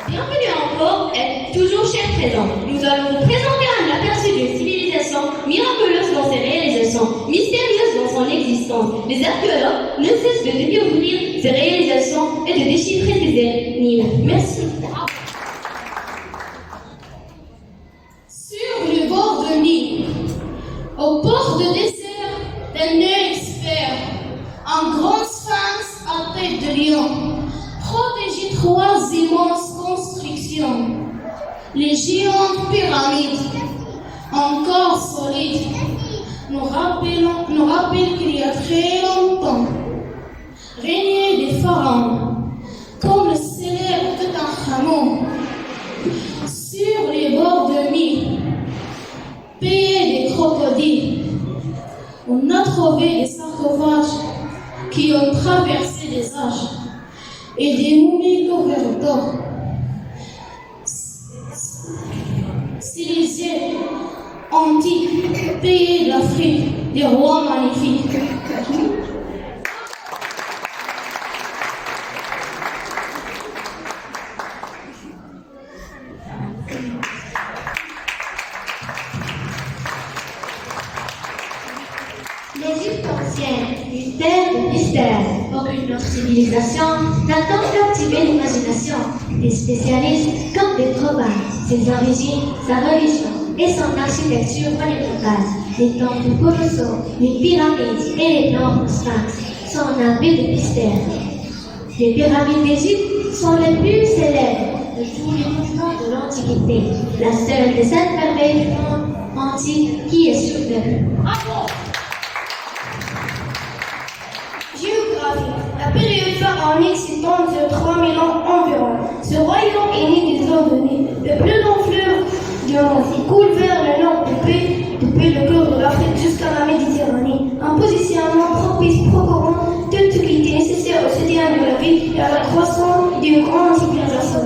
Bienvenue encore et toujours cher présent. Nous allons vous présenter un aperçu d'une civilisation miraculeuse dans ses réalisations, mystérieuse dans son existence. Les archéologues ne cessent de découvrir ses réalisations et de déchiffrer ses énigmes. Merci. Sur le bord de l'île, au port de dessert d'un expert, un grand sphinx à tête de lion, protégé trois immenses constructions, les géantes pyramides, encore solides, nous rappellent qu'il y a très longtemps, régnaient des pharaons, comme le célèbre Toutankhamon. Sur les bords de Nil, payaient des crocodiles, on a trouvé des sarcophages qui ont traversé des âges et des momies couvertes d'or. Civilisés antiques, pays d'Afrique, des rois magnifiques. L'Égypte ancienne, mystère de mystère. Aucune autre civilisation n'a tant captivé l'imagination des spécialistes comme des probables. Ses origines, sa religion et son architecture monumentale. Les temples colossaux, les pyramides et les normes sphinx sont navés de mystère. Les pyramides d'Égypte sont les plus célèbres de tous les monuments de l'Antiquité. La seule des 7 merveilles du monde antique qui est survenue. Géographie. La période pharaonique s'étend sur 3000 ans environ. Ce royaume est né des eaux de Nil. Le plus long fleuve du monde. Il coule vers le nord depuis le cœur de l'Afrique jusqu'à la Méditerranée. Un positionnement propice procurant toute ce qui était nécessaire au soutien de la vie et à la croissance d'une grande civilisation.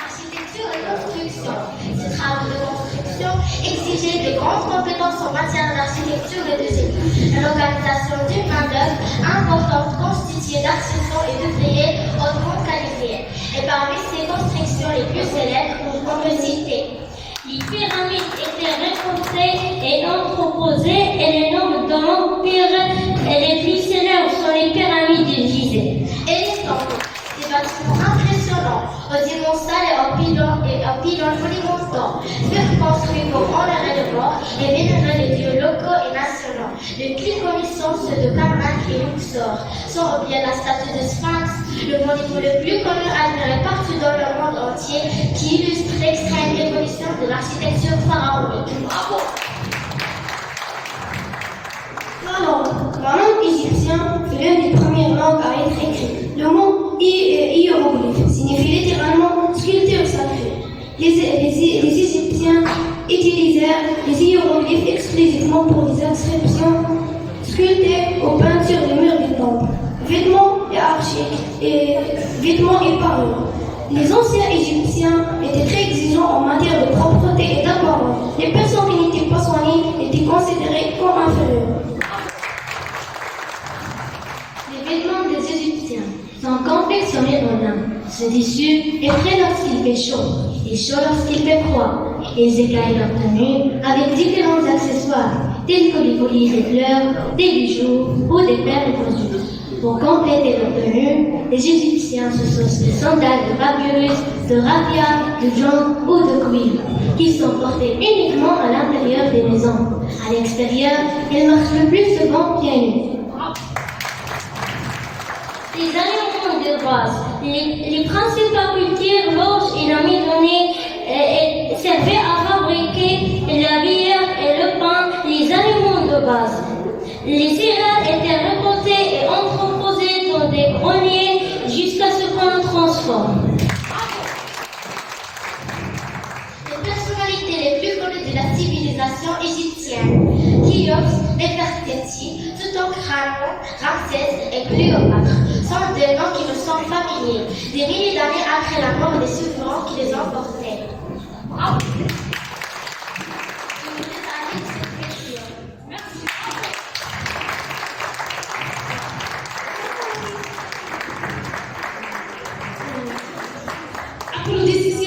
Architecture et construction. Ces travaux de construction exigeaient de grandes compétences en matière d'architecture et de génie. La localisation d'une main-d'œuvre importante constituée d'artisans et d'ouvriers hautement qualifiés. Et parmi ces constructions les plus célèbres, on peut citer les pyramides étaient rencontrées et entreposées et les noms de l'Empire les plus célèbres sont les pyramides de Gizeh. Et les temples, des bâtiments impressionnants, aux immensales et aux pylônes monumentaux, furent construits pour honorer le mort et vénérer les dieux locaux et nationaux. Les plus connus sont ceux de Karnak et Luxor, sans oublier la statue de Sphinx, le monument le plus connu admiré partout dans le monde entier, qui illustre l'extrême évolution de l'architecture pharaonique. Bravo! La langue égyptienne fut l'une des premières langues à être écrite. Le mot hiéroglyphe signifie littéralement sculpture sacrée. Les Égyptiens utilisèrent les hiéroglyphes exclusivement pour les inscriptions sculptées aux peintures des murs des temples, vêtements et parures. Les anciens Égyptiens étaient très exigeants en matière de propreté et d'apparence. Les personnes qui n'étaient pas soignées étaient considérées comme inférieures. Les vêtements des Égyptiens sont confectionnés en lin. Ce tissu est frais lorsqu'il fait chaud et chaud lorsqu'il fait froid. Ils écaillent leur tenue avec différents accessoires, tels que les colliers de fleurs, des bijoux ou des perles cousues. Pour compléter leur tenue, les Égyptiens se chaussent de sandales de papyrus, de raffia, de jonc ou de cuivre, qui sont portés uniquement à l'intérieur des maisons. À l'extérieur, ils marchent le plus souvent pieds nus. Les aliments de base, les principales cultures, l'orge et la midonnée servaient à fabriquer la bière et le pain, les aliments de base. Les céréales étaient récoltées et entreposées dans des greniers jusqu'à ce qu'on le transforme. Les personnalités les plus connues de la civilisation égyptienne, Khéops, Néfertiti, Toutankhamon, Ramsès et Cléopâtre, sont des noms qui nous sont familiers, des milliers d'années après la mort des souverains qui les ont portés. Applaudissez